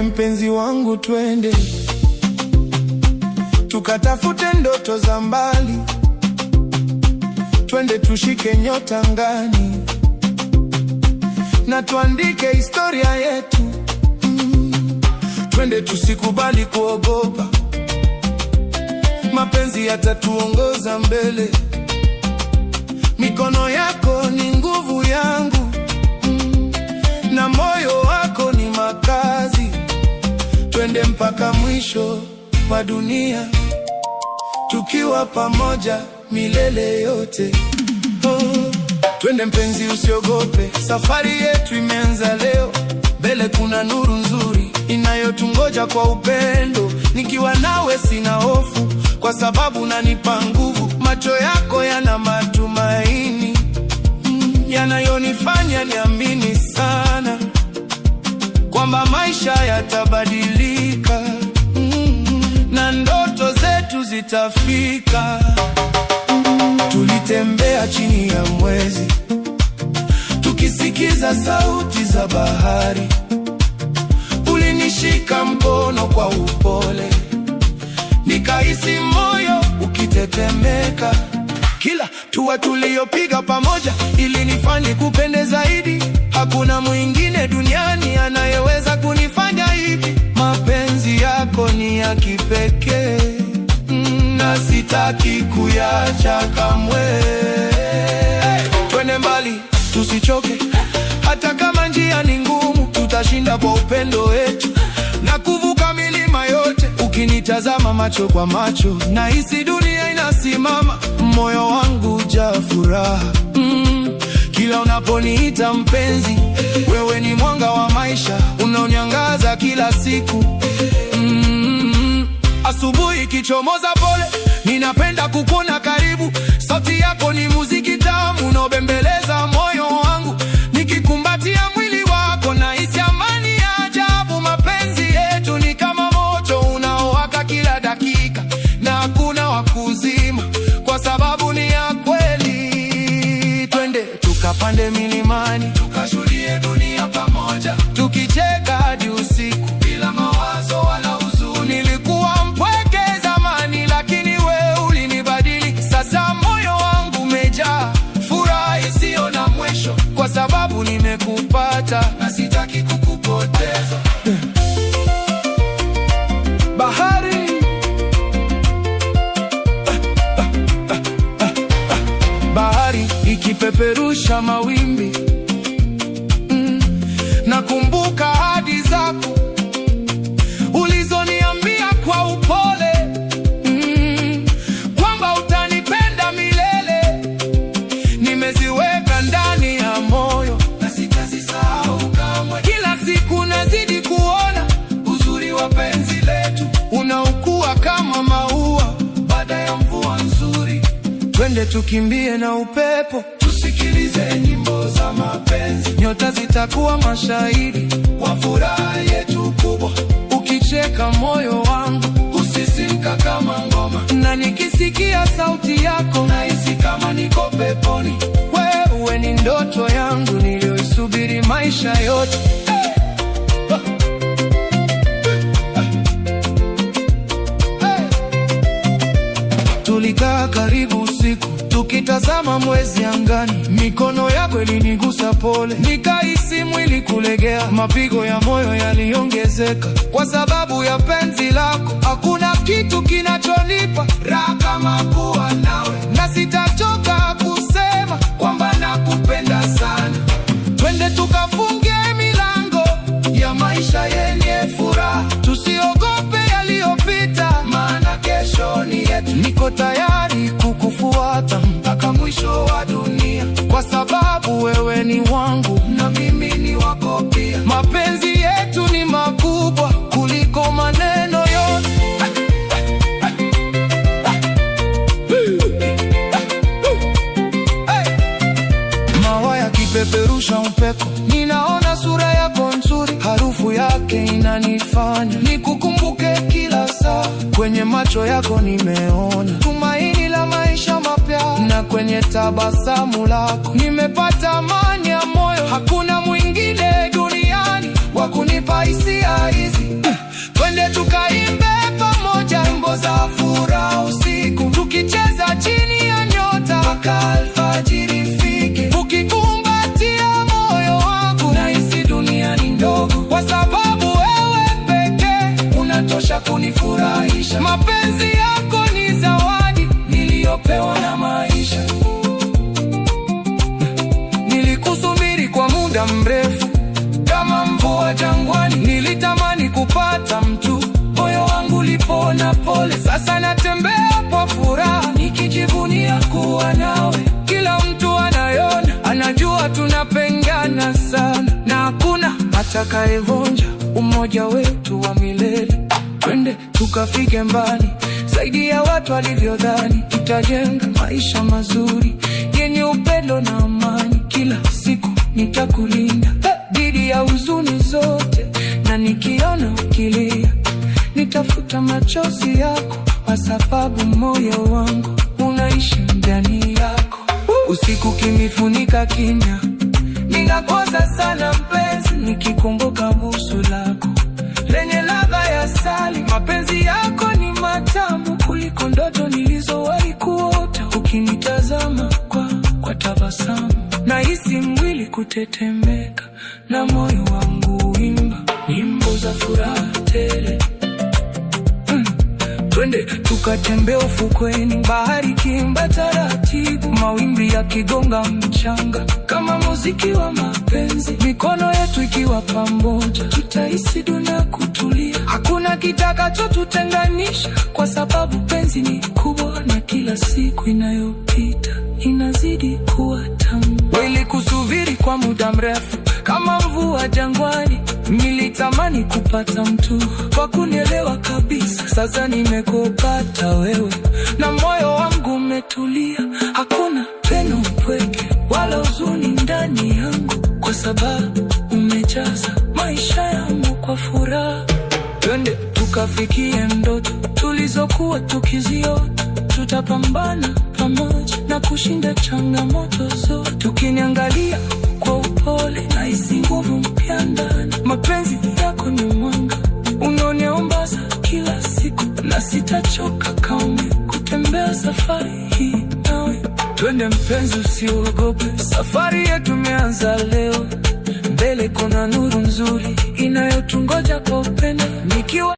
mpenzi wangu, twende tukatafute ndoto za mbali, twende tushike nyota angani na tuandike historia yetu. Twende tusikubali kuogopa, mapenzi yatatuongoza mbele. Mikono yako ni nguvu yangu, na moyo wako ni makazi. Twende mpaka mwisho wa dunia, tukiwa pamoja milele yote. Twende mpenzi, usiogope, safari yetu imeanza leo. Mbele kuna nuru nzuri inayotungoja kwa upendo. Nikiwa nawe sina hofu, kwa sababu unanipa nguvu. Macho yako yana matumaini, yanayonifanya niamini sana kwamba maisha yatabadilika, na ndoto zetu zitafika. Tulitembea chini ya mwezi, tukisikiza sauti za bahari. Ulinishika mkono kwa upole, nikahisi moyo ukitetemeka. Kila hatua tuliyopiga pamoja ilinifanya kupende zaidi. Hakuna mwingine duniani anayeweza kunifanya hivi. Mapenzi yako ni ya kipekee, na sitaki kuyacha kamwe. Twende mbali, tusichoke, hata kama njia ni ngumu. Tutashinda kwa upendo wetu na kuvuka milima yote. Ukinitazama macho kwa macho, nahisi dunia inasimama. Moyo wangu hujaa furaha kila unaponiita mpenzi. Wewe ni mwanga wa maisha, unaoniangaza kila siku. Asubuhi ikichomoza pole, ninapenda kukuona karibu. Sauti yako ni muziki tamu unaobembeleza moyo wangu. Nikikumbatia mwili wako nahisi amani ya ajabu. Mapenzi yetu ni kama moto unaowaka kila dakika, na hakuna wa kuzima, kwa sababu ni ya kweli. Twende tukapande milimani, tukashuhudie dunia pamoja, tukicheka hadi usiku bila mawazo wala huzuni. Nilikuwa mpweke zamani, lakini wewe ulinibadili. Sasa moyo wangu umejaa furaha isiyo na mwisho, kwa sababu nimekupata na sitaki kukupoteza. Bahari, bahari ikipeperusha mawimbi, nakumbuka ahadi zako ulizoniambia kwa upole, kwamba utanipenda milele. Nimeziweka ndani ya moyo na sitazisahau kamwe. Kila siku nazidi kuona uzuri wa penzi letu, unaukua kama maua baada ya mvua nzuri. Twende tukimbie na upepo, tusikilize nyimbo za mapenzi. Nyota zitakuwa mashahidi wa furaha yetu kubwa. Ukicheka moyo wangu husisimka kama ngoma, na nikisikia sauti yako nahisi kama niko peponi. Wewe ni ndoto yangu niliyoisubiri maisha yote. Tulikaa karibu usiku, tukitazama mwezi angani. Mikono yako ilinigusa pole, nikahisi mwili kulegea. Mapigo ya moyo yaliongezeka kwa sababu ya penzi lako. Hakuna kitu kinachonipa raha kama kuwa nawe, na sitachoka kusema kwamba nakupenda sana. Twende tukafunge milango ya maisha yenye furaha. Tusiogope yaliyopita, maana kesho ni yetu. Niko tayari kukufuata mpaka mwisho wa dunia, kwa sababu wewe ni wangu na mimi ni wako pia. Mapenzi yetu ni makubwa kuliko maneno yote. Maua yakipeperusha upepo, ninaona sura yako nzuri. Harufu yake inanifanya nikukumbuke kila saa. Kwenye macho yako nimeona tumaini la maisha mapya, na kwenye tabasamu lako nimepata amani ya moyo. Hakuna mwingine duniani wa kwa kunipa hisia hizi. Twende tukaimbe pamoja nyimbo za furaha usiku, tukicheza chini ya nyota mpaka alfajiri ifike. Ukikumbatia moyo wangu nahisi dunia ni ndogo, kwa sababu wewe pekee unatosha kunifurahisha. Mapenzi yako ni zawadi niliyopewa na maisha. Nilikusubiri kwa muda mrefu kama mvua jangwani, nilitamani kupata mtu, moyo wangu ulipona pole. Sasa natembea kwa furaha nikijivunia kuwa nawe. Kila mtu anayona, anajua tunapendana sana, na hakuna atakayevunja umoja wetu wa milele. Twende tukafike mbali zaidi ya watu walivyodhani. Tutajenga maisha mazuri yenye upendo na amani. Kila siku nitakulinda dhidi ya huzuni zote, na nikiona ukilia nitafuta machozi yako, kwa sababu moyo wangu unaishi ndani yako. Usiku kinifunika kimya, ninakosa sana mpenzi, nikikumbuka busu lako lenye ladha ya asali. Mapenzi yako ni matamu kuliko ndoto nilizowahi kuota. Ukinitazama kwa tabasamu, nahisi mwili kutetemeka na moyo wangu uimba nyimbo za furaha tele. Twende tukatembea ufukweni, bahari kiimba taratibu, mawimbi yakigonga mchanga kama muziki wa mapenzi. Mikono yetu ikiwa pamoja, tutahisi dunia kutulia. Hakuna kitakachotutenganisha, kwa sababu penzi ni kubwa, na kila siku inayopita inazidi kuwa tamu. Nilikusubiri kwa muda mrefu kama mvua jangwani, nilitamani kupata mtu kwa kunielewa kabisa. Sasa nimekupata wewe, na moyo wangu umetulia. Hakuna tena upweke wala huzuni ndani yangu, kwa sababu umejaza maisha yangu kwa furaha. Twende tukafikie ndoto tulizokuwa tukiziota. Tutapambana pamoja na kushinda changamoto zote. Ukiniangalia kwa upole, nahisi nguvu mpya ndani. Mapenzi yako ni mwanga unaoniombaza kila siku, na sitachoka kamwe kutembea safari hii nawe. Twende mpenzi, usiogope, safari yetu imeanza leo. Mbele kuna nuru nzuri inayotungoja kwa upendo, nikiwa